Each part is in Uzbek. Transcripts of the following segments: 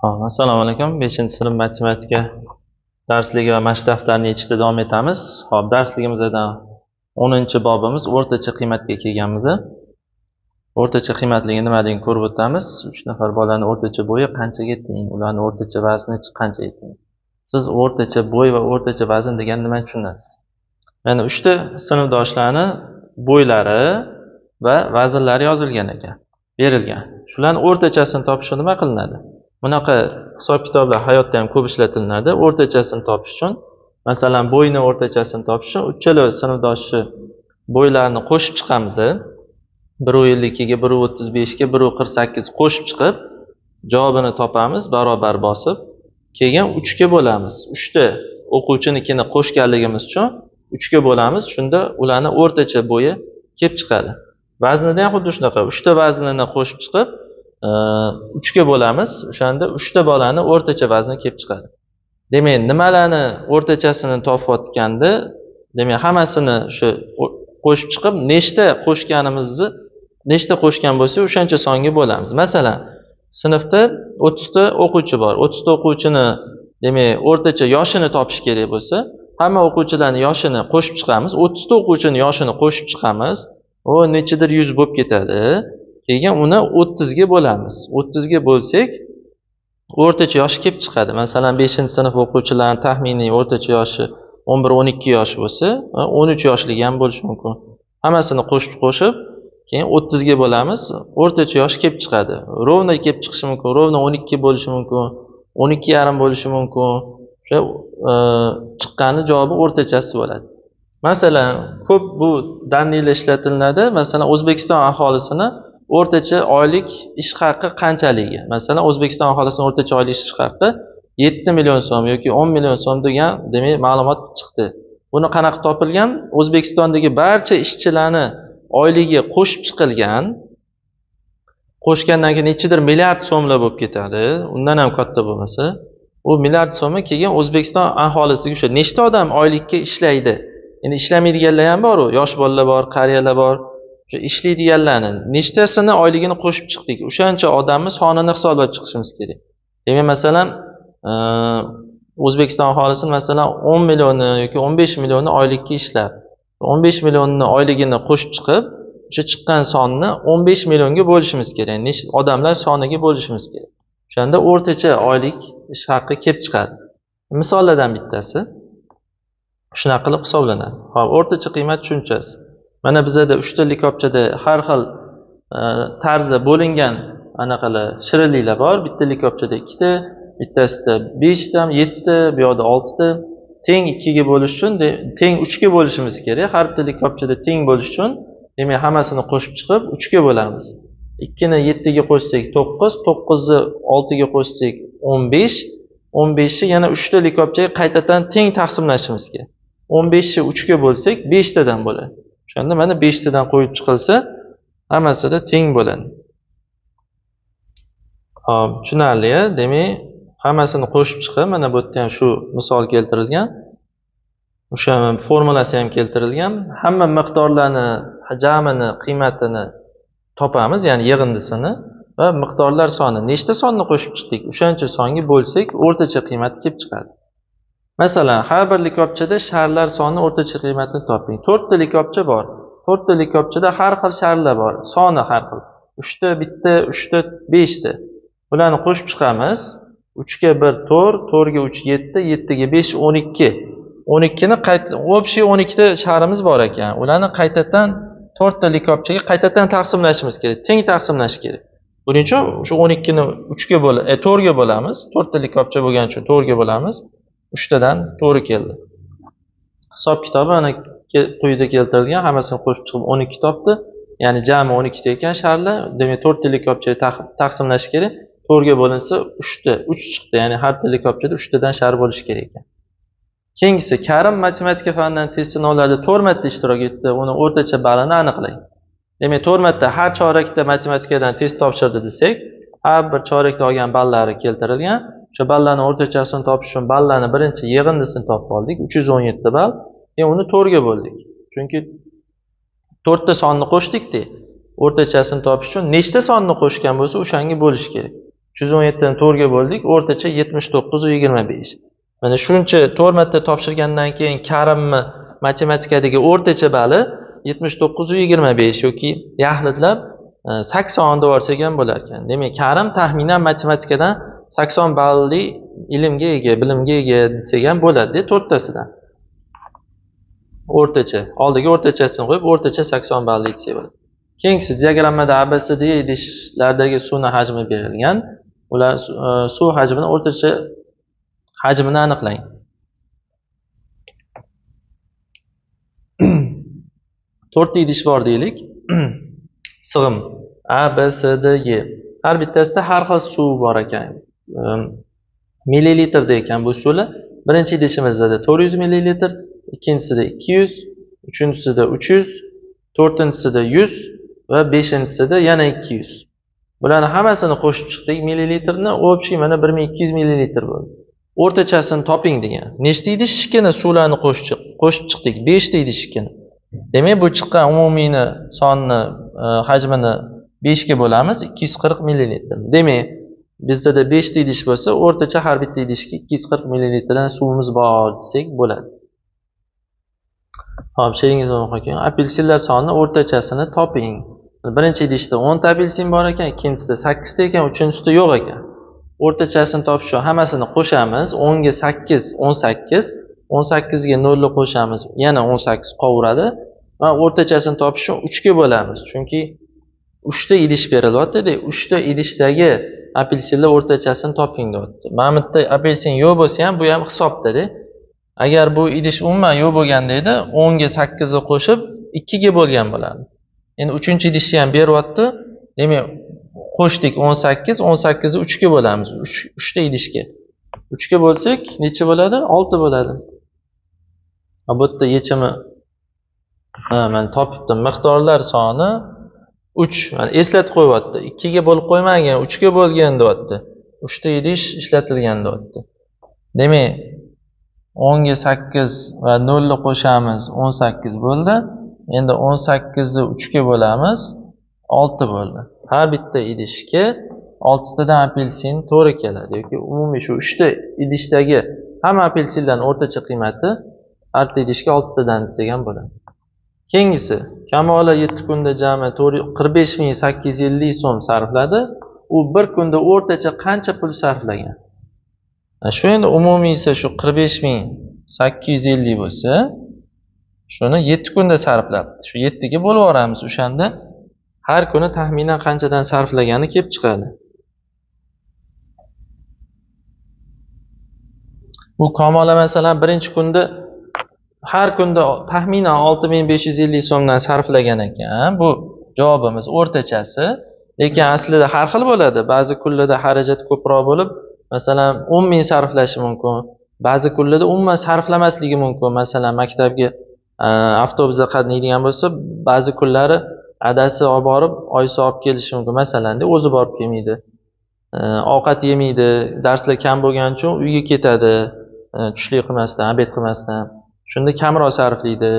Assalomu alaykum. 5-sinf matematika darsligi va mashq daftarini yechishda davom etamiz. Hop, darsligimizdan 10-bobimiz o'rtacha qiymatga kelganmiz. O'rtacha qiymatligini nimaligini ko'rib o'tamiz. 3 nafar bolaning o'rtacha bo'yi qanchaga teng? Ularning o'rtacha vazni qanchaga teng? Siz o'rtacha bo'y va o'rtacha vazn degan nimani tushunasiz? Mana 3 ta sinfdoshlarni bo'ylari va vaznlari yozilgan ekan, berilgan. Shularning o'rtachasini topish nima qilinadi? Bunaqa hisob kitoblar hayotda ham ko'p ishlatiladi. O'rtachasini topish uchun, masalan, bo'yni o'rtachasini topish uchun uchala sinfdoshni bo'ylarini qo'shib chiqamiz. 1.52 ga 1.35 ga 1.48 qo'shib chiqib, javobini topamiz, barobar bosib, keyin 3 ga bo'lamiz. 3 ta o'quvchinikini qo'shganligimiz uchun 3 ga bo'lamiz. Shunda ularning o'rtacha bo'yi kelib chiqadi. Vaznida ham xuddi shunaqa. 3 ta vaznini qo'shib chiqib 3 ga bo'lamiz. O'shanda 3 ta bolani o'rtacha vazni kelib chiqadi. Demak, nimalarni o'rtachasini topayotganda, demak, hammasini shu qo'shib chiqib, nechta qo'shganimizni, nechta qo'shgan bo'lsa, o'shancha songa bo'lamiz. Masalan, sinfda 30 ta o'quvchi bor. 30 ta o'quvchini, demak, o'rtacha yoshini topish kerak bo'lsa, hamma o'quvchilarning yoshini qo'shib chiqamiz. 30 ta o'quvchining yoshini qo'shib chiqamiz. O nechidir 100 bo'lib ketadi. Keyin uni 30 ga bo'lamiz. 30 ga bo'lsak, o'rtacha yoshi kelib chiqadi. Masalan, 5-sinf o'quvchilarining taxminiy o'rtacha yoshi 11-12 yosh bo'lsa, 13 yoshlik ham bo'lishi mumkin. Hammasini qo'shib, keyin 30 ga bo'lamiz. O'rtacha yosh kelib chiqadi. Rovna kelib chiqishi mumkin, rovna 12 bo'lishi mumkin, 12,5 bo'lishi mumkin. O'sha chiqqani javobi o'rtachasi bo'ladi. Masalan, ko'p bu danliklar ishlatiladi. Masalan, O'zbekiston aholisini o'rtacha oylik ish haqi qanchaligi? Masalan, O'zbekiston aholisining o'rtacha oylik ish haqi 7 million so'm yoki 10 million so'm degan, demak, ma'lumot chiqdi. Buni qanaqa topilgan? O'zbekistondagi barcha ishchilarni oyligi qo'shib chiqilgan. Qo'shgandan keyin nechidir milliard so'mlar bo'lib ketadi. Undan ham katta bo'lmasa, u milliard so'mni keyin O'zbekiston aholisiga o'sha nechta odam oylikka ishlaydi? Endi ishlamaydiganlar ham bor, yosh bolalar bor, qariyalar bor. O'sha ishlaydiganlarni nechtasini oyligini qo'shib chiqdik. O'shancha odamni sonini hisoblab chiqishimiz kerak. Demak, masalan, O'zbekiston aholisi masalan 10 millionni yoki 15 millionni oylikka ishlab, 15 millionni oyligini qo'shib chiqib, o'sha chiqqan sonni 15 millionga bo'lishimiz kerak. Odamlar soniga bo'lishimiz kerak. O'shanda o'rtacha oylik ish haqi kelib chiqadi. Misollardan bittasi shunaqa qilib hisoblanadi. Xo'p, o'rtacha qiymat tushunchasi. Mana bizda 3 ta likopchada har xil tarzda bo'lingan anaqalar shirinliklar bor. Bitta likopchada 2 ta, bittasida 5 ta, 7 ta, bu yoqda 6 ta. Teng 2 ga bo'lish uchun, teng 3 ga bo'lishimiz kerak. Har bitta likopchada teng bo'lish uchun, demak, hammasini qo'shib chiqib 3 ga bo'lamiz. 2 ni 7 ga qo'shsak 9, 9 ni 6 ga qo'shsak 15, 15 ni yana 3 ta likopchaga qaytadan teng taqsimlashimiz kerak. 15 ni 3 ga bo'lsak 5 tadan bo'ladi. O'shanda mana 5 tadan qo'yib chiqilsa, hammasida teng bo'ladi. Hop, tushunarli, demak, hammasini qo'shib chiqib, mana bu yerda ham shu misol keltirilgan. O'sha formulasi ham keltirilgan. Hamma miqdorlarni jamini, qiymatini topamiz, ya'ni yig'indisini va miqdorlar soni. Nechta sonni qo'shib chiqdik? O'shancha songa bo'lsak, o'rtacha qiymat kelib chiqadi. Masalan, har bir likopchada sharlar soni o'rtacha qiymatini toping. 4 ta likopcha bor. 4 ta likopchada har xil sharlar bor. Soni har xil. 3 ta, bitta, 3 ta, 5 ta. Bularni qo'shib chiqamiz. 3 ga 1 4, 4 ga 3 7, 7 ga 5 12. 12 ni общий 12 ta sharimiz bor ekan. Ularni qaytadan 4 ta likopchaga qaytadan taqsimlashimiz kerak. Teng taqsimlash kerak. Buning uchun shu 12 ni 3 ga 4 ga bo'lamiz. 4 ta likopcha bo'lgani uchun 4 ga bo'lamiz. 3 tadan to'g'ri keldi. Hisob kitobi ana quyida keltirilgan, hammasini qo'shib chiqib 12 topdi. Ya'ni jami 12 ta ekan sharlar. Demak, 4 ta likopchaga taqsimlash kerak. 4 ga bo'linsa 3 ta, 3 chiqdi. Ya'ni har bir likopchada 3 tadan shar bo'lishi kerak ekan. Keyingisi, Karim matematika fanidan test sinovlarida 4 marta ishtirok etdi. Uni o'rtacha ballini aniqlang. Demak, 4 marta har chorakda matematikadan test topshirdi desak, har bir chorakda olgan ballari keltirilgan. O'sha ballarning o'rtachasini topish uchun ballarning birinchi yig'indisini topib oldik, 317 ball. Keyin uni 4 ga bo'ldik. Chunki 4 ta sonni qo'shdik-da. O'rtachasini topish uchun nechta sonni qo'shgan bo'lsa, o'shanga bo'lish kerak. 317 ni 4 ga bo'ldik, o'rtacha 79/25. Mana shuncha 4 marta topshirgandan keyin Karimni matematikadagi o'rtacha bali 79/25 yoki yaxlitlab 80 deb olsak ham bo'lar ekan. Demak, Karim taxminan matematikadan 80 balli ilmga ega, bilimga ega desak ham bo'ladi, to'rttasidan. O'rtacha, oldiga o'rtachasini qo'yib, o'rtacha 80 balli desak bo'ladi. Keyingisi diagrammada ABCD idishlardagi suvning hajmi berilgan. Ular suv hajmini o'rtacha hajmini aniqlang. To'rtta idish bor deylik. Sig'im A, B, C, D, Y. Har bittasida har xil suv bor ekan. Millilitrda ekan bu suvlar. Birinchi idishimizda 400 millilitr, ikkinchisida 200, uchinchisida 300, to'rtinchisida 100 va beshinchisida yana 200. Bularni hammasini qo'shib chiqdik millilitrni, общий mana 1200 millilitr bo'ldi. O'rtachasini toping degan. Nechta idishkini suvlarni qo'shib chiqdik? 5 ta idishkini. Demak, bu chiqqan umumiyni sonni hajmini 5 ga bo'lamiz, 240 millilitr. Demak, bizda 5 ta idish bo'lsa, o'rtacha har bitta idishga 240 millilitr suvimiz bor desak bo'ladi. Xo'p, sheringizni o'qing. Apelsinlar soni o'rtachasini toping. Birinchi idishda 10 ta apelsin bor ekan, ikkinchisida 8 ta ekan, uchinchisida yo'q ekan. O'rtachasini topish uchun hammasini qo'shamiz. 10 ga 8, 18. 18 ga 0 ni qo'shamiz, yana 18 qolaveradi. Va o'rtachasini topish uchun 3 ga bo'lamiz. Chunki 3 ta idish berilyapti-da, 3 ta idishdagi apelsinlar o'rtachasini toping deyapti. Mana bu yerda apelsin yo'q bo'lsa ham, bu ham hisobda-da. Agar bu idish umuman yo'q bo'lganda edi, 10 ga 8 ni qo'shib 2 ga bo'lgan bo'ladi. Endi 3-idishni ham beryapti. Demak, qo'shdik 18, 18 ni 3 ga bo'lamiz. 3 ta idishga. 3 ga bo'lsak, necha bo'ladi? 6 bo'ladi. Bu yerda yechimi men topibdim. Miqdorlar soni 3. Mana eslatib qo'yapti. 2 ga bo'lib qo'ymagan, 3 ga bo'lgan deyapti. 3 ta idish ishlatilgan deyapti. Demak, 10 ga 8 va 0 ni qo'shamiz, 18 bo'ldi. Endi 18 ni 3 ga bo'lamiz, 6 bo'ldi. Har bitta idishga 6 tadan apelsin to'g'ri keladi. Yoki umumiy shu 3 ta idishdagi hamma apelsinlarning o'rtacha qiymati har bitta idishga 6 tadan desak ham bo'ladi. Keyingisi, Kamola 7 kunda jami 45850 so'm sarfladi. U bir kunda o'rtacha qancha pul sarflagan? Shu endi umumiysi shu 45850 bo'lsa, shuni 7 kunda sarflabdi. Shu 7 ga bo'lib yuboramiz. O'shanda har kuni taxminan qanchadan sarflagani kelib chiqadi. Bu Kamola masalan birinchi kunda har kunda taxminan 6550 so'mdan sarflagan ekan. Bu javobimiz o'rtachasi. Lekin aslida har xil bo'ladi. Ba'zi kunlarda xarajat ko'proq bo'lib, masalan 10 ming sarflashi mumkin. Ba'zi kunlarda umuman sarflamasligi mumkin. Masalan, maktabga avtobusda qatnaydigan bo'lsa, ba'zi kunlari adasi olib borib, oyisi olib kelishi mumkin. Masalan, o'zi borib kelmaydi. Ovqat yemaydi, darslar kam bo'lgani uchun uyga ketadi. Tushlik qilmasdan, obed qilmasdan. Shunda kamroq sarflaydi.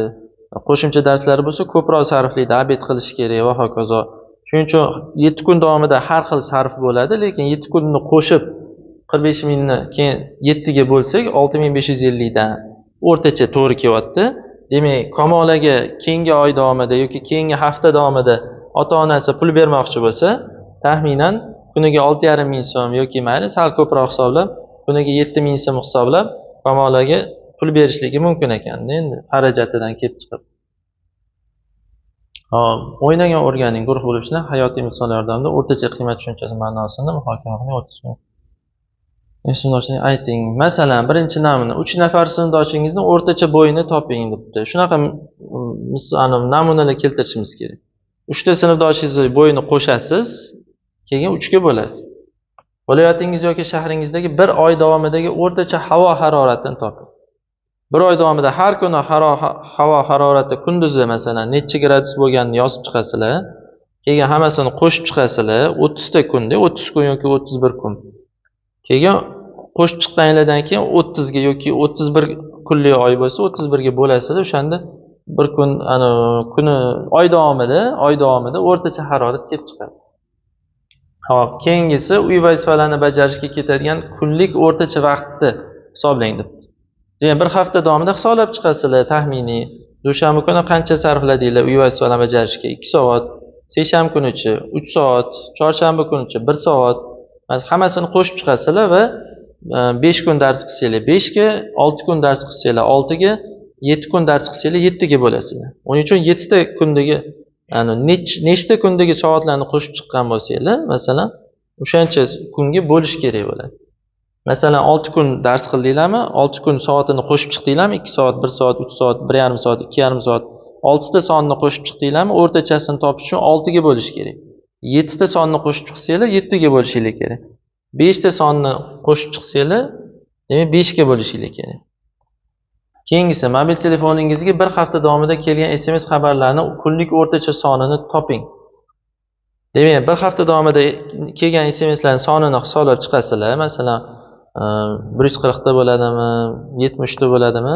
Qo'shimcha darslari bo'lsa, ko'proq sarflaydi, obed qilish kerak va hokazo. Shuning uchun 7 kun davomida har xil sarf bo'ladi, lekin 7 kunni qo'shib 45 mingni keyin 7 ga bo'lsak, 6550 dan o'rtacha to'g'ri kelyapti. Demak, Kamolaga keyingi oy davomida yoki keyingi hafta davomida ota-onasi pul bermoqchi bo'lsa, taxminan kuniga 6,5 ming so'm yoki mayli sal ko'proq hisoblab, kuniga 7 ming so'm hisoblab Kamolaga pul berishligi mumkin ekan. Endi xarajatidan kelib chiqib. O'ynagan o'rganing guruh bo'lib ishlar hayotiy misollar yordamida o'rtacha qiymat tushunchasi ma'nosini muhokama qiling. Sinfdoshingizni ayting. Masalan, birinchi namuna 3 nafar sinfdoshingizni o'rtacha bo'yini toping debdi. Shunaqa namunalar keltirishimiz kerak. 3 ta sinfdoshingizni bo'yini qo'shasiz, keyin 3 ga bo'lasiz. Viloyatingiz yoki shahringizdagi bir oy davomidagi o'rtacha havo haroratini toping. Bir oy davomida har kuni havo harorati kunduzi masalan necha gradus bo'lganini yozib chiqasizlar. Keyin hammasini qo'shib chiqasizlar. 30 ta kunda, 30 kun yoki 31 kun. Keyin qo'shib chiqqaningizdan keyin 30 ga yoki 31 kunli oy bo'lsa, 31 ga bo'lasizlar. O'shanda bir kun kuni oy davomida o'rtacha harorat kelib chiqadi. Hop, keyingisi uy vazifalarini bajarishga ketadigan kunlik o'rtacha vaqtni hisoblang debdi. Demak, bir hafta davomida hisoblab chiqasizlar taxminiy. Dushanba kuni qancha sarfladinglar uy vazifalarini bajarishga? 2 soat. Seshanba kunichi 3 soat, chorshanba kunichi 1 soat. Hammasini qo'shib chiqasizlar va 5 kun dars qilsanglar 5 ga, 6 kun dars qilsanglar 6 ga, 7 kun dars qilsanglar 7 ga bo'lasizlar. Uning uchun 7 ta kundagi, ya'ni nechta kundagi soatlarni qo'shib chiqqan bo'lsanglar, masalan, o'shancha kunga bo'lish kerak bo'ladi. Masalan, 6 kun dars qildinglarmi? 6 kun soatini qo'shib chiqdinglarmi? 2 soat, 1 soat, 3 soat, 1,5 soat, 2,5 soat. 6 ta sonni qo'shib chiqdinglarmi? O'rtachasini topish uchun 6 ga bo'lish kerak. 7 ta sonni qo'shib chiqsanglar 7 ga bo'lishinglar kerak. 5 ta sonni qo'shib chiqsanglar, demak 5 ga bo'lishinglar kerak. Keyingisi, mobil telefoningizga bir hafta davomida kelgan SMS xabarlarning kunlik o'rtacha sonini toping. Demak, bir hafta davomida kelgan SMSlarning sonini hisoblab chiqasizlar. Masalan, 140 ta bo'ladimi, 70 ta bo'ladimi?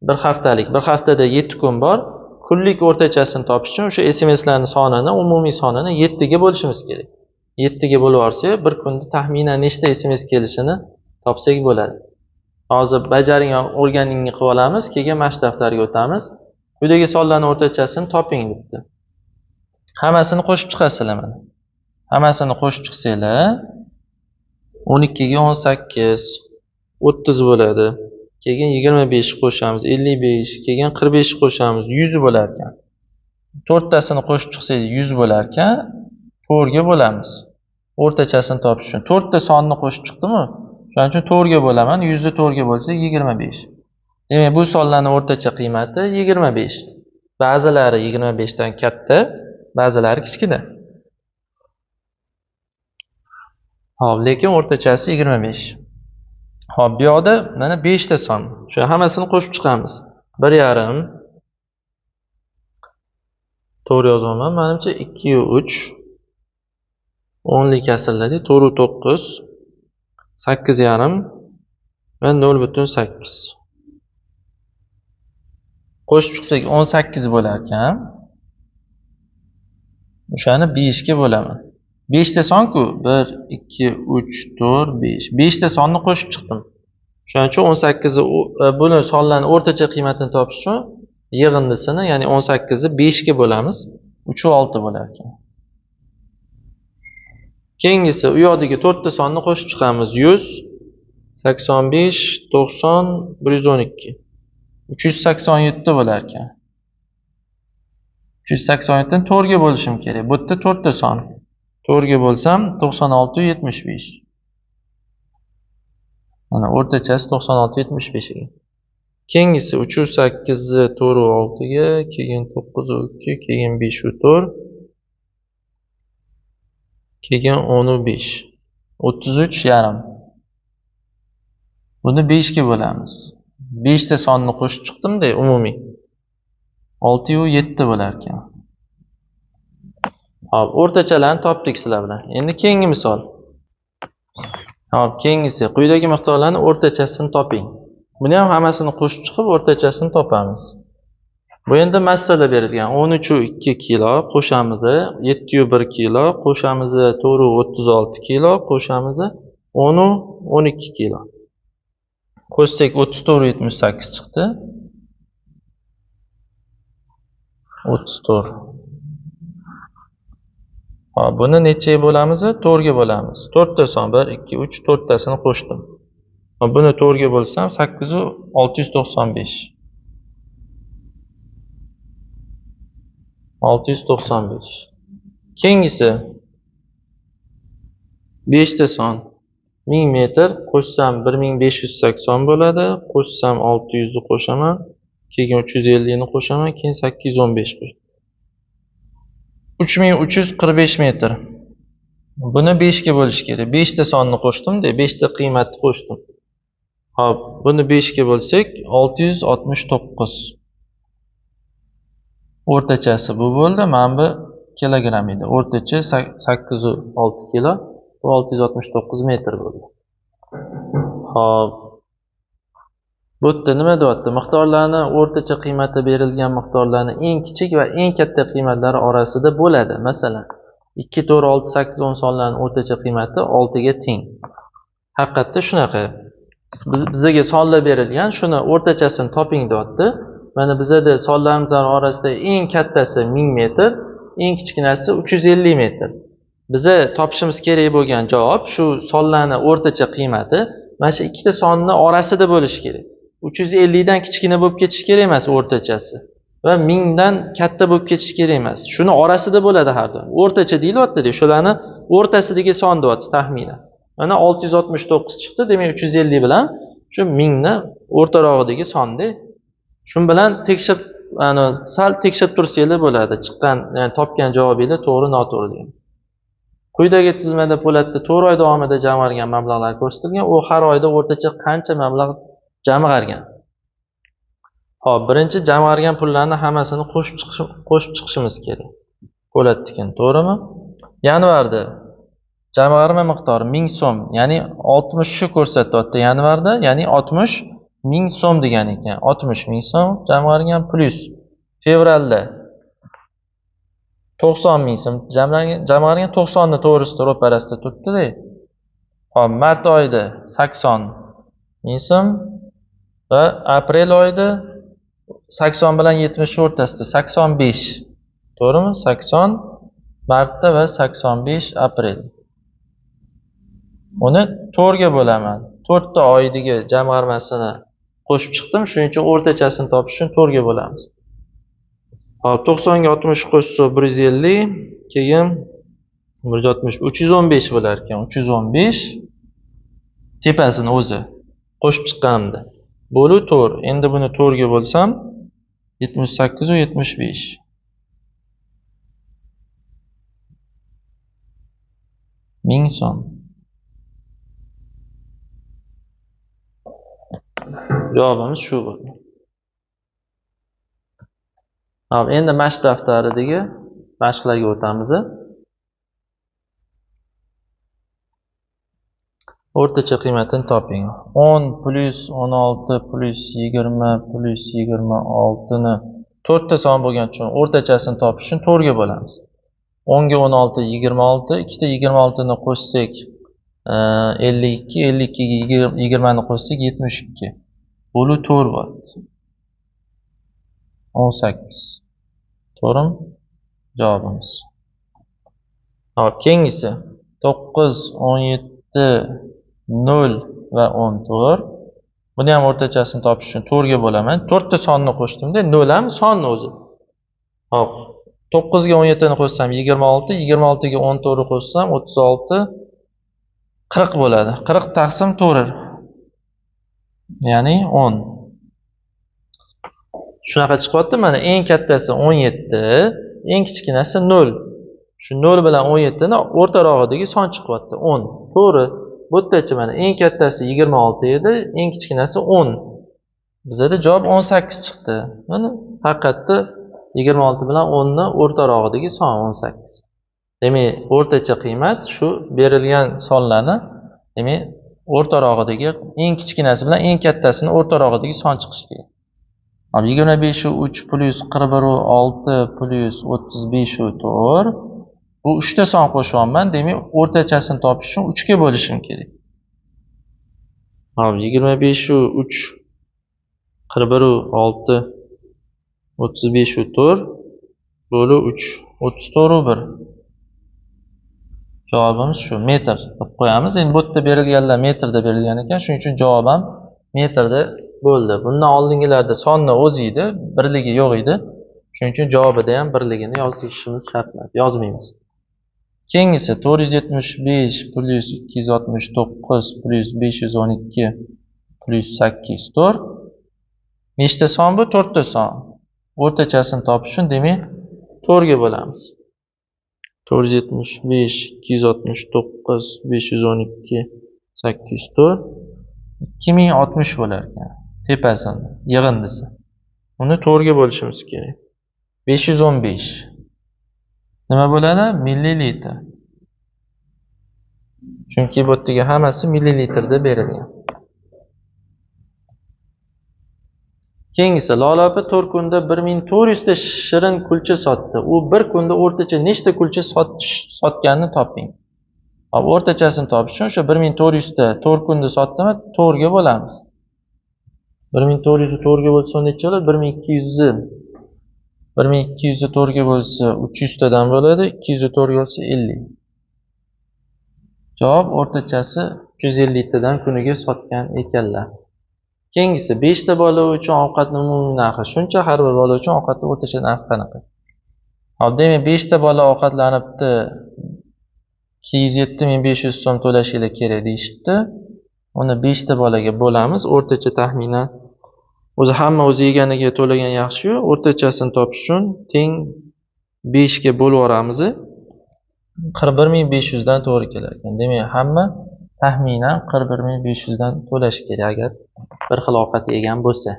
Bir haftalik, bir haftada 7 kun bor. Kunlik o'rtachasini topish uchun o'sha SMSlarning sonini, umumiy sonini 7 ga bo'lishimiz kerak. 7 ga bo'lib olsak, bir kunda taxminan nechta SMS kelishini topsak bo'ladi. Hozir bajaring o'rganingni qilib olamiz, keyin mashq daftariga o'tamiz. Quyidagi sonlarning o'rtachasini toping debdi. Hammasini qo'shib chiqasizlar mana. Hammasini qo'shib chiqsanglar 12 ga 18 30 bo'ladi. Keyin 25 qo'shamiz, 55, keyin 45 qo'shamiz, 100 bo'lar ekan. 4 tasini qo'shib chiqsangiz 100 bo'lar ekan, 4 ga bo'lamiz. O'rtachasini topish uchun 4 ta sonni qo'shib chiqdimi? Shuning uchun 4 ga bo'laman. 100 ni 4 ga bo'lsa 25. Demak, bu sonlarning o'rtacha qiymati 25. Ba'zilari 25 dan katta, ba'zilari kichkina. Hop, lekin o'rtachasi 25. Hop, bu yoqda mana 5 ta son. Shu hammasini qo'shib chiqamiz. 1,5 to'g'ri yozaman. Menimcha 2 u 3 10lik kasrladi, 4 u 9 8,5 va 0,8. Qo'shib chiqsak 18 bo'lar ekan. O'shani 5 ga bo'laman. 5 ta son-ku, 1 2 3 4 5. 5 ta sonni qo'shib chiqdim. Shuning uchun 18 buni sonlarning o'rtacha qiymatini topish uchun yig'indisini, ya'ni 18 ni 5 ga bo'lamiz. 3 u 6 bo'lar ekan. Keyingisi, u yoqdagi 4 ta sonni qo'shib chiqamiz. 100 85 90 112. 387 bo'lar ekan. 387 ni 4 ga bo'lishim kerak. Bu yerda 4 ta son. 4 ga bo'lsam 96 75. Mana o'rtachasi 96 75 ekan. Keyingisi 308 ni 4 u 6 ga, keyin 9 u 2, keyin 5 u 4, keyin 10 u 5. 33,5. Buni 5 ga bo'lamiz. 5 ta sonni qo'shib chiqdim-da umumiy. 6 u 7 bo'lar ekan. Hop, o'rtachalarni topdik sizlar bilan. Endi keyingi misol. Hop, keyingisi, quyidagi miqdorlarning o'rtachasini toping. Buni ham hammasini qo'shib chiqib o'rtachasini topamiz. Bu endi massada berilgan. 13 u 2 kilo qo'shamiz, 7 u 1 kilo qo'shamiz, 4 u 36 kilo qo'shamiz, 10 u 12 kilo. Qo'shsak 34 u 78 chiqdi. 34. Hop, buni nechaga bo'lamiz? 4 ga bo'lamiz. 4 ta son, 1 2 3 4 tasini qo'shdim. Hop, buni 4 ga bo'lsam 8 u 695. 695. Keyingisi 5 ta son 1000 metr qo'shsam 1580 bo'ladi. Qo'shsam 600 ni qo'shaman, keyin 350 ni qo'shaman, keyin 815 qo'sh. 3345 metr. Buni 5 ga bo'lish kerak. 5 ta sonni qo'shdim-da, 5 ta qiymatni qo'shdim. Hop, buni 5 ga bo'lsak 669. O'rtachasi bu bo'ldi. Mana bu kilogramm edi. O'rtacha 806 kilo, bu 669 metr bo'ldi. Hop. Bu yerda nima deyapti? Miqdorlarning o'rtacha qiymati berilgan miqdorlarning eng kichik va eng katta qiymatlari orasida bo'ladi. Masalan, 2, 4, 6, 8, 10 sonlarning o'rtacha qiymati 6 ga teng. Haqiqatda shunaqa. Bizga sonlar berilgan, shuni o'rtachasini toping deyapti. Mana bizada sonlarimiz orasida eng kattasi 1000 metr, eng kichkinasi 350 metr. Biza topishimiz kerak bo'lgan javob shu sonlarni o'rtacha qiymati mana shu ikkita sonni orasida bo'lishi kerak. 350 dan kichkina bo'lib ketishi kerak emas o'rtachasi va 1000 dan katta bo'lib ketishi kerak emas. Shuni orasida bo'ladi har doim. O'rtacha deyilyapti-da, shularni o'rtasidagi son deyapti taxminan. Mana 669 chiqdi, demak 350 bilan shu 1000 ni o'rtarog'idagi sonda. Shun bilan tekshirib, sal tekshirib tursanglar bo'ladi. Chiqqan, ya'ni topgan javobinglar to'g'ri, noto'g'ri degan. Quyidagi tizimada po'latda 4 oy davomida jamg'argan mablag'lar ko'rsatilgan. U har oyda o'rtacha qancha mablag' jamg'argan? Xo'p, birinchi jamg'argan pullarni hammasini qo'shib chiqishimiz kerak. Po'latnikin, to'g'rimi? Yanvarda jamg'arma miqdori 1000 so'm, ya'ni 60 shu ko'rsatyapti yanvarda, ya'ni 60 1000 so'm degan ekan. 60 ming so'm jamg'argan plus fevralda 90 ming so'm jamg'argan, 90 ni to'g'risida ro'parasida turibdi-da. Hop, mart oyida 80 ming so'm va aprel oyida 80 bilan 70 o'rtasida 85. To'g'rimi? 80 martda va 85 aprel. Uni 4 ga bo'laman. 4 ta oydagi jamg'armasini qo'shib chiqdim. Shuning uchun o'rtachasini topish uchun 4 ga bo'lamiz. Hop, 90 ga 60 qo'shsa 150, keyin 160, 315 bo'lar ekan. 315 tepasini o'zi qo'shib chiqqanimda. Bo'lu 4. Endi buni 4 ga bo'lsam 78 va 75. Ming so'm. Javobimiz shu bo'ldi. Hop, endi mashq daftaridagi mashqlarga o'tamiz. O'rtacha qiymatini toping. 10 plus 16 plus 20 plus 26 ni 4 ta son bo'lgan uchun o'rtachasini topish uchun 4 ga bo'lamiz. 10 ga 16 26, ikkita 26 ni qo'shsak 52, 52 ga 20 ni qo'shsak 72. Bo'lu 4 bo'ladi. 18. To'g'rimi? Javobimiz. Hop, keyingisi 9, 17, 0 va 14. Buni ham o'rtachasini topish uchun 4 ga bo'laman. 4 ta sonni qo'shdim-da, 0 ham son o'zi. Hop, 9 ga 17 ni qo'shsam 26, 26 ga 14 ni qo'shsam 36, 40 bo'ladi. 40 taqsim 4. Ya'ni 10. Shunaqa chiqyapti. Mana eng kattasi 17, eng kichkinasi 0. Shu 0 bilan 17 ni o'rtarog'idagi son chiqyapti 10. To'g'ri. Bu yerdachi mana eng kattasi 26 edi, eng kichkinasi 10. Bizda javob 18 chiqdi. Mana haqiqatda 26 bilan 10 ni o'rtarog'idagi son 18. Demak, o'rtacha qiymat shu berilgan sonlarni, demak, o'rtarog'idagi eng kichkinasi bilan eng kattasini o'rtarog'idagi son chiqishi kerak. 25 3 plus 41 6 plus 35 4. Bu 3 ta son qo'shyapman, demak, o'rtachasini topish uchun 3 ga bo'lishim kerak. Hop, 25 3 41 6 35 4 bo'li 3 34 1. Javobimiz shu, metr deb qo'yamiz. Endi bu yerda berilganlar metrda berilgan ekan, shuning uchun javob ham metrda bo'ldi. Bundan oldingilarda sonni o'zi edi, birligi yo'q edi. Shuning uchun javobida ham birligini yozishimiz shart emas, yozmaymiz. Keyingisi 475 plus 269 plus 512 plus 804. Nechta son bu? 4 ta son. O'rtachasini topish uchun demak 4 ga bo'lamiz. 475 269 512 804 2060 bo'lar ekan. Tepasini, yig'indisi. Uni 4 ga bo'lishimiz kerak. 515 nima bo'ladi? Millilitr. Chunki bu yerga hammasi millilitrda berilgan. Keyingisi Lola opa 4 kunda 1400 ta shirin kulcha sotdi. U bir kunda o'rtacha nechta kulcha sotganini toping. Hop, o'rtachasini topish uchun o'sha 1400 ta 4 kunda sotdimi, 4 ga bo'lamiz. 1400 ni 4 ga bo'lsa necha bo'ladi? 1200 ni 1200 ni 4 ga bo'lsa 300 tadan bo'ladi. 200 ni 4 ga bo'lsa 50. Javob o'rtachasi 350 tadan kuniga sotgan ekanlar. Keyingisi 5 ta bola uchun ovqatning umumiy narxi shuncha, har bir bola uchun ovqatning o'rtacha narxi qanaqa? Hop, demak 5 ta bola ovqatlanibdi. 207.500 so'm to'lashingiz kerak deyishdi. Uni 5 ta bolaga bo'lamiz. O'rtacha taxminan o'zi hamma o'zi yeganiga to'lagan yaxshi-yu, o'rtachasini topish uchun teng 5 ga bo'lib yuboramiz. 41500 dan to'g'ri kelar ekan. Demak, hamma taxminan 41500 dan to'lash kerak agar bir xil ovqat yegan bo'lsa.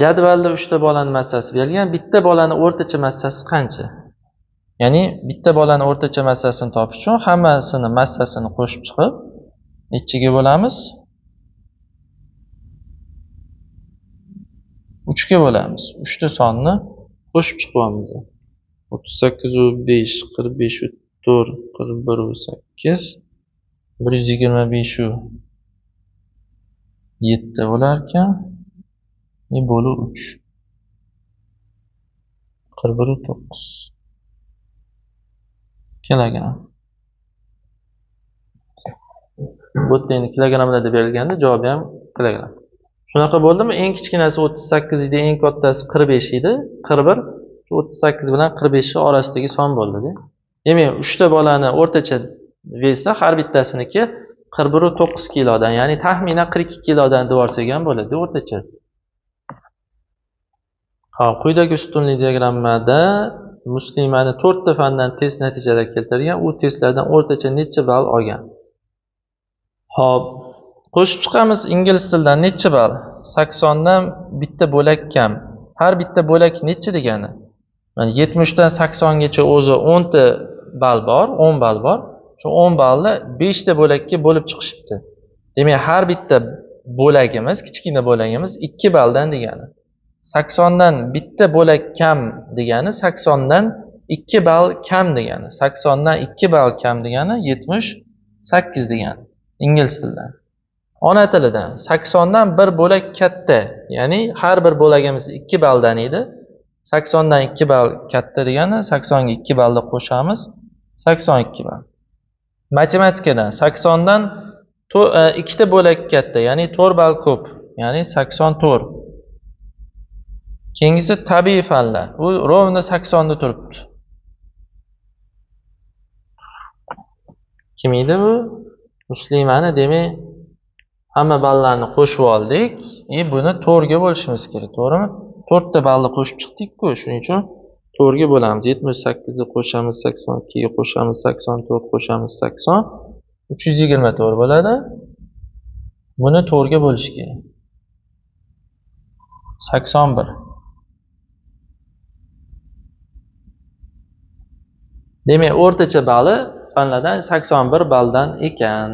Jadvalda 3 ta bolaning massasi berilgan. Bitta bolaning o'rtacha massasi qancha? Ya'ni bitta bolaning o'rtacha massasini topish uchun hammasini massasini qo'shib chiqib nechiga bo'lamiz? 3 ga bo'lamiz. 3 ta sonni qo'shib chiqyapmiz. 38 u 5, 45 u 4, 41 u 8, 125 u 7 bo'lar ekan. Bo'lib 3. 41 u 9 kilogramm. Bu yerda endi kilogrammlarda berilganda javobi ham kilogramm. Shunaqa bo'ldimi? Eng kichkinasi 38 edi, eng kattasi 45 edi. 41 38 bilan 45 orasidagi son bo'ldi. Demak, 3 ta bolani o'rtacha vesi har bittasiniki 41 u 9 kilodan, ya'ni taxminan 42 kilodan deb olsak ham bo'ladi o'rtacha. Xo'p, quyidagi ustunlik diagrammada Muslimani 4 ta fandan test natijalar keltirgan, u testlardan o'rtacha necha ball olgan? Xo'p, qo'shib chiqamiz. Ingliz tilidan necha ball? 80 dan bitta bo'lak kam. Har bitta bo'lak necha degani? Mana 70 dan 80 gacha o'zi 10 ta ball bor, 10 ball bor. Shu 10 ballni 5 ta bo'lakka bo'lib chiqishibdi. Demak, har bitta bo'lagimiz, kichkina bo'lagimiz 2 balldan degani. 80 dan bitta bo'lak kam degani 80 dan 2 ball kam degani. 80 dan 2 ball kam degani 78 degani. Ingliz tilidan. Ona tilidan 80 dan bir bo'lak katta, ya'ni har bir bo'lagimiz 2 balldan edi. 80 dan 2 ball katta degani 80 ga 2 ballni qo'shamiz. 82 ball. Matematikadan 80 dan 2 ta bo'lak katta, ya'ni 4 ball ko'p, ya'ni 84. Keyingisi tabiiy fanlar. Bu rovna 80 da turibdi. Kim edi bu? Muslimani, demak, hamma ballarni qo'shib oldik. Buni 4 ga bo'lishimiz kerak, to'g'rimi? 4 ta ballni qo'shib chiqdik-ku, shuning uchun 4 ga bo'lamiz. 78 ni qo'shamiz, 82 ga qo'shamiz, 84 qo'shamiz, 80, 324 bo'ladi. Buni 4 ga bo'lish kerak. 81. Demak, o'rtacha balli fanlardan 81 balldan ekan.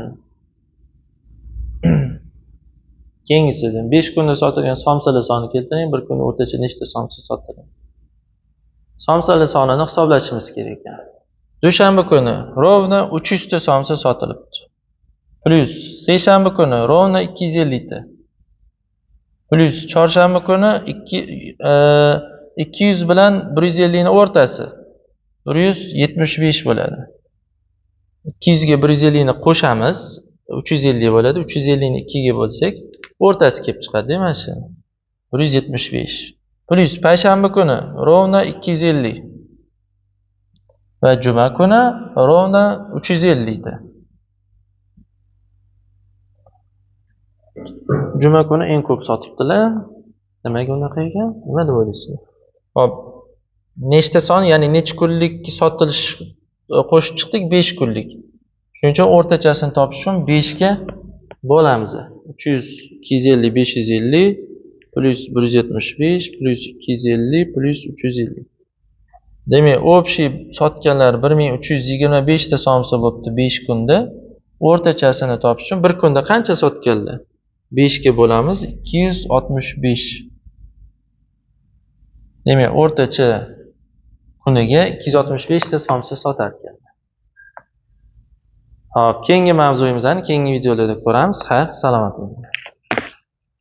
Keyingisi 5 kunda sotilgan somsalar sonini keltiring. Bir kunda o'rtacha nechta somsa sotilgan? Somsalar sonini hisoblashimiz kerak ekan. Dushanba kuni rovna 300 ta somsa sotilibdi. Plus seshanba kuni rovna 250 ta. Plus chorshanba kuni 200 bilan 150 ni o'rtasi 175 bo'ladi. 200 ga 150 ni qo'shamiz, 350 bo'ladi. 350 ni 2 ga bo'lsak, o'rtasi kelib chiqadi, mana shu. 175. Plus payshanba kuni rovna 250 va juma kuni rovna 350 ta. Juma kuni eng ko'p sotibdilar. Nimaga unaqa ekan? Nima deb o'ylaysiz? Hop. Nechta son, ya'ni necha kunlik sotilish qo'shib chiqdik? 5 kunlik. Shuning uchun o'rtachasini topish uchun 5 ga bo'lamiz. 300, 250, 550 plus 175 plus 250 plus 350. Demak, общий sotganlar 1325 ta somsa bo'libdi 5 kunda. O'rtachasini topish uchun bir kunda qancha sotganlar? 5 ga bo'lamiz, 265. Demak, o'rtacha kuniga 265 ta somsa sotar ekan. Hop, keyingi mavzuyimizni keyingi videolarda ko'ramiz. Xayr, salomat bo'ling.